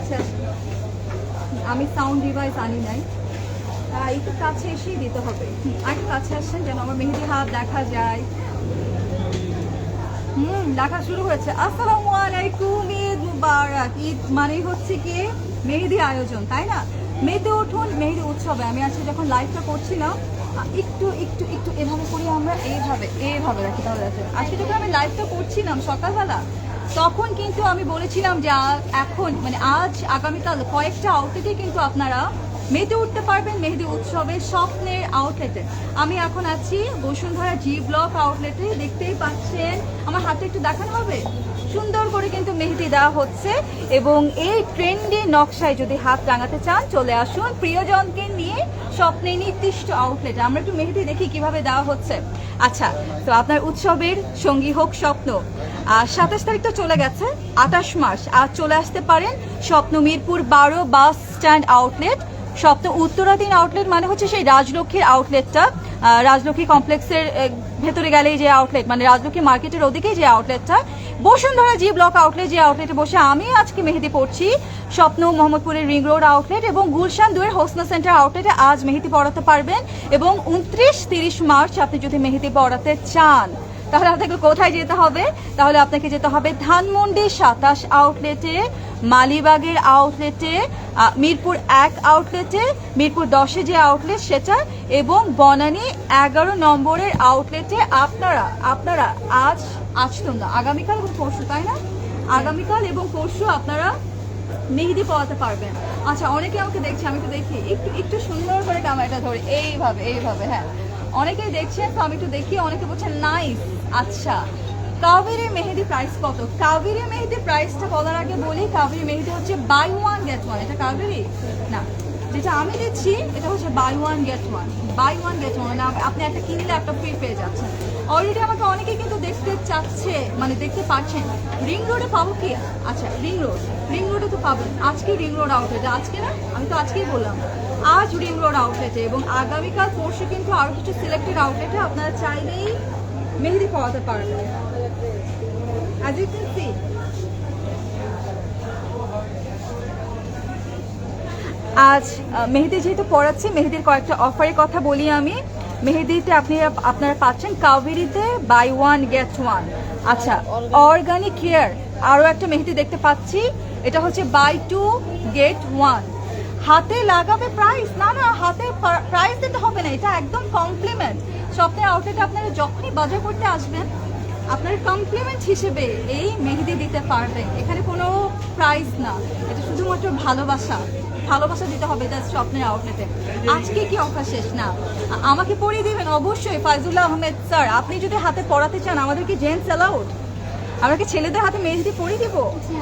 কাছে আসেন। আমি সাউন্ড ডিভাইস আনি নাই, একটু কাছে এসেই দিতে হবে। আর একটু কাছে আসেন যেন আমার মেহেদি হাত দেখা যায়। দেখা শুরু হয়েছে। আসসালামু আলাইকুম, ঈদ মুবারক। ঈদ মানেই হচ্ছে কি মেহেদি আয়োজন, তাই না? মেতে উঠুন মেহেদি উৎসবে। আমি আজকে যখন লাইভটা করছিলাম একটু একটু একটু এভাবে করি আমরা, এইভাবে রাখি, তাহলে আছে। আজকে যখন আমি লাইভটা করছিলাম সকালবেলা, তখন কিন্তু আমি বলেছিলাম যে এখন মানে আজ আগামীকাল কয়েকটা আউটলেটে কিন্তু আপনারা মেতে উঠতে পারবেন মেহেদি উৎসবের স্বপ্নের আউটলেটে। আমি এখন আছি বসুন্ধরা জি ব্লক আউটলেটে, দেখতেই পাচ্ছেন। আমার হাতে একটু দেখানো হবে, সুন্দর করে কিন্তু মেহেদি দেওয়া হচ্ছে। এবং এই ট্রেন্ডি নকশায় যদি হাত রাঙাতে চান, চলে আসুন প্রিয়জনকে নিয়ে স্বপ্নের নির্দিষ্ট আউটলেটে। আমরা একটু মেহেদি দেখি কিভাবে দেওয়া হচ্ছে। আচ্ছা, তো আপনার উৎসবের সঙ্গী হোক স্বপ্ন। 27 তারিখ তো চলে গেছে, 28 মার্চ আজ চলে আসতে পারেন স্বপ্ন মিরপুর 12 বাস স্ট্যান্ড আউটলেট। স্বপ্ন উত্তরাধীন আউটলেট মানে হচ্ছে সেই রাজলক্ষ্মীর আউটলেটটা, রাজলক্ষ্মী কমপ্লেক্সের ভেতরে গেলেই যে আউটলেট, মানে রাজলক্ষ্মী মার্কেটের ওদিকেই যে আউটলেটটা। বসুন্ধরা জি ব্লক আউটলেট, যে আউটলেটে বসে আমি আজকে মেহেদি পড়ছি। স্বপ্ন মোহাম্মদপুরের রিং রোড আউটলেট এবং গুলশান 2 হোসনা সেন্টার আউটলেটে আজ মেহেদি পড়াতে পারবেন। এবং 29-30 মার্চ আপনি যদি মেহেদি পড়াতে চান, তাহলে আপনাকে কোথায় যেতে হবে? তাহলে আপনাকে যেতে হবে ধানমন্ডি 27 আউটলেটে, মালিবাগের আউটলেটে, মিরপুর 1 আউটলেটে, মিরপুর 10-এ যে আউটলেট সেটা, এবং বনানী 11 নম্বরের আউটলেটে। আপনারা আজ তো না, আগামীকাল এবং পরশু, তাই না? আগামীকাল এবং পরশু আপনারা মেহেদি পড়াতে পারবেন। আচ্ছা, অনেকে আমাকে দেখছে, আমি তো দেখি একটু সুন্দর করে ক্যামেরাটা ধরে এইভাবে। হ্যাঁ, অনেকেই দেখছেন, তো আমি একটু দেখি। অনেকে বলছেন নাইস। আচ্ছা, কাবেরী মেহেদি প্রাইস কত? কাবেরী মেহেদি প্রাইসটা বলার আগে বলি, কাবেরী মেহেদি হচ্ছে বাই ওয়ান গেট ওয়ান। এটা কাবেরী না, যেটা আমি দিচ্ছি এটা হচ্ছে বাই ওয়ান গেট ওয়ান। মানে আপনি একটা কিনলে একটা ফ্রি পেয়ে যাচ্ছেন। অলরেডি আমাকে অনেকেই কিন্তু দেখতে চাচ্ছে, মানে দেখতে পাচ্ছেন। রিং রোডে পাবো কি? আচ্ছা, রিং রোডে তো পাবেন। আজকে রিং রোড আউটলেটে, আজকে না, আমি তো আজকেই বললাম, আজ রিং রোড আউটলেটে। এবং আগামীকাল পরশু কিন্তু আরো কিছু সিলেক্টেড আউটলেটে আপনারা চাইলেই মেহেদি পড়াতে পারবেন। As you can see, আজ মেহেদি যেহেতু পড়াচ্ছি, মেহেদির কয়েকটা অফারের কথা বলি আমি। মেহেদিতে আপনারা পাচ্ছেন কাবেরীতে বাই ওয়ান গেট ওয়ান। আচ্ছা, অর্গানিক কেয়ার আরও একটা মেহেদি দেখতে পাচ্ছি, এটা হচ্ছে বাই 2 গেট 1। হাতে লাগাবে প্রাইস না, হাতে প্রাইস দিতে হবে না, এটা একদম কমপ্লিমেন্ট। স্বপ্নের আউটলেটে আপনারা যখনই বাজার করতে আসবেন, আপনার কমপ্লিমেন্ট হিসেবে এই মেহেদি দিতে পারবেন। এখানে কোনো প্রাইস না, এটা শুধুমাত্র ভালোবাসা দিতে হবে জাস্ট স্বপ্নের আউটলেটে। আজকে কি অফার শেষ না? আমাকে পরিয়ে দিবেন অবশ্যই ফাইজুল্লাহ আহমেদ স্যার। আপনি যদি হাতে পড়াতে চান, আমাদের কি জেন্টস অ্যালাউড? আমরা কি ছেলেদের হাতে মেহেদি পরিয়ে দিব?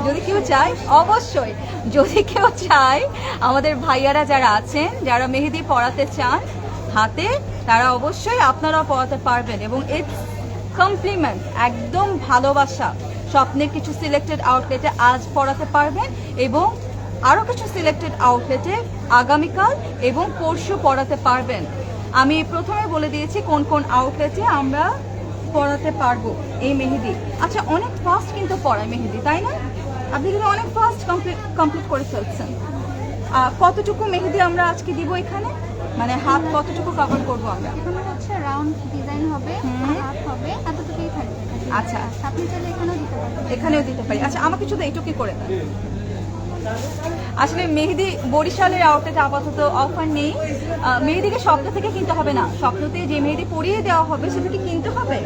যদি কেউ চায়, অবশ্যই। যদি কেউ চায়, আমাদের ভাইয়ারা যারা আছেন, যারা মেহেদি পড়াতে চান হাতে, তারা অবশ্যই আপনারাও পড়াতে পারবেন। এবং কমপ্লিমেন্ট, একদম ভালোবাসা। স্বপ্নের কিছু সিলেক্টেড আউটলেটে আজ পড়াতে পারবেন এবং আরও কিছু সিলেক্টেড আউটলেটে আগামীকাল এবং পরশু পড়াতে পারবেন। আমি প্রথমে বলে দিয়েছি কোন কোন আউটলেটে আমরা পড়াতে পারবো এই মেহেদি। আচ্ছা, অনেক ফাস্ট কিন্তু পড়ায় মেহেদি, তাই না? আপনি কিন্তু অনেক ফাস্ট কমপ্লিট করে ফেলছেন। কতটুকু মেহেদি আমরা আজকে দিব এখানে, মানে হাত কতটুকু কভার করবো আমরা? এখানে হচ্ছে রাউন্ড ডিজাইন হবে, হাত হবে, এতটুকুই থাকবে। আচ্ছা, আপনি চাইলে এখানেও দিতে পারি। আচ্ছা, আমাকে শুধু এইটুকুই করে দেন। আসলে মেহেদি বরিশালের আউটলেটে আপাতত অফার নেই। মেহেদিকে স্বপ্ন থেকে কিনতে হবে না, স্বপ্নতে যে মেহেদি পরিয়ে দেওয়া হবে সেটাকে কিনতে হবে,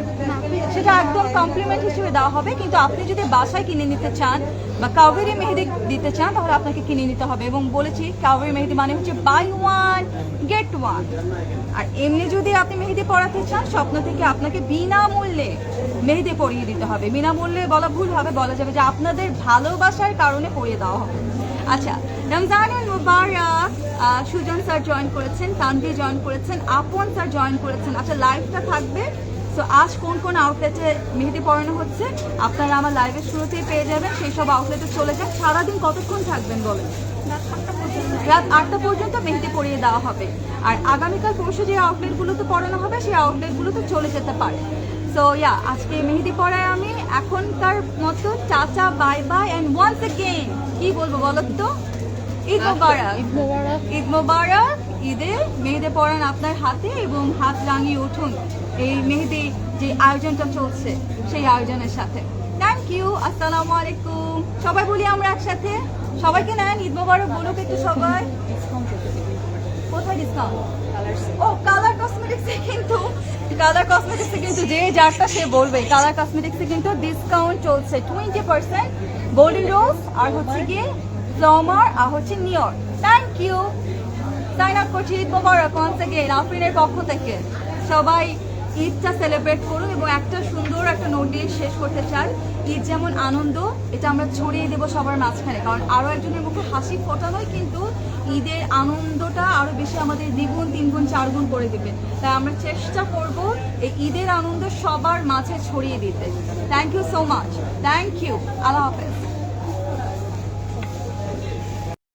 সেটা একদম কমপ্লিমেন্ট হিসেবে দেওয়া হবে। কিন্তু আপনি যদি বাসায় কিনে নিতে চান বা কাবেরী মেহেদি দিতে চান, তাহলে আপনাকে কিনে নিতে হবে। এবং বলেছি কাবেরী মেহেদি মানে হচ্ছে বাই ওয়ান গেট ওয়ান। আর এমনি যদি আপনি মেহেদি পড়াতে চান, স্বপ্ন থেকে আপনাকে বিনামূল্যে মেহেদি পরিয়ে দিতে হবে। বিনামূল্যে বলা ভুল হবে, বলা যাবে যে আপনাদের ভালোবাসার কারণে পরিয়ে দেওয়া হবে। আচ্ছা, রমজানুল মুবারক। সুজন স্যার জয়েন করেছেন, তানভীর জয়েন করেছেন, আপন স্যার জয়েন করেছেন। আচ্ছা, লাইভটা থাকবে। সো আজ কোন কোন আউটলেটে মেহেদি পড়ানো হচ্ছে আপনারা আমার লাইভের শুরুতেই পেয়ে যাবেন। সেই সব আউটলেটে চলে যান। সারাদিন কতক্ষণ থাকবেন বলেন? রাত 8টা পর্যন্ত মেহেদি পরিয়ে দেওয়া হবে। আর আগামীকাল পরশু যে আউটলেটগুলোতে পড়ানো হবে, সেই আউটলেটগুলোতে চলে যেতে পারে। সো আজকে মেহেদি পড়ায় আমি এখনকার মতো tata, bye bye, and once again কি বলবো বলো তো? ঈদ মোবারক। ঈদ মোবারক। ঈদ মোবারক। ঈদে মেহেদি পরান আপনার হাতে এবং হাত রাঙিয়ে উঠুন এই মেহেদি যে আয়োজনটা চলছে সেই আয়োজনের সাথে। Thank you. আসসালামু আলাইকুম। সবাই বলি আমরা একসাথে, সবাইকে নেন ঈদ মোবারক বলুক একটু সবাই। কোথায় ডিসকাউন্ট? ও কালার কসমেটিক্সে কিন্তু যে যারটা সে বলবে, কালার কসমেটিক্সে কিন্তু ডিসকাউন্ট চলছে 20%। গোল্ডেন রোজ আর হচ্ছে গিয়ে ফ্লাওয়ার আর হচ্ছে নিয়র। Thank you. সাইন আপ করছি ঈদ মোবারক ওয়ান্স अगेन আফরিনের পক্ষ থেকে। সবাই ঈদটা সেলিব্রেট করুন এবং একটা সুন্দর একটা নোট দিয়ে শেষ করতে চাই, ঈদ যেমন আনন্দ এটা আমরা ছড়িয়ে দেবো সবার মাঝখানে, কারণ আরও একজনের মুখে হাসি ফোটানোই কিন্তু ঈদের আনন্দটা আরও বেশি আমাদের দ্বিগুণ তিনগুণ চারগুণ করে দেবে। তাই আমরা চেষ্টা করব এই ঈদের আনন্দ সবার মাঝে ছড়িয়ে দিতে। Thank you so much. Thank you. আল্লাহ হাফেজ।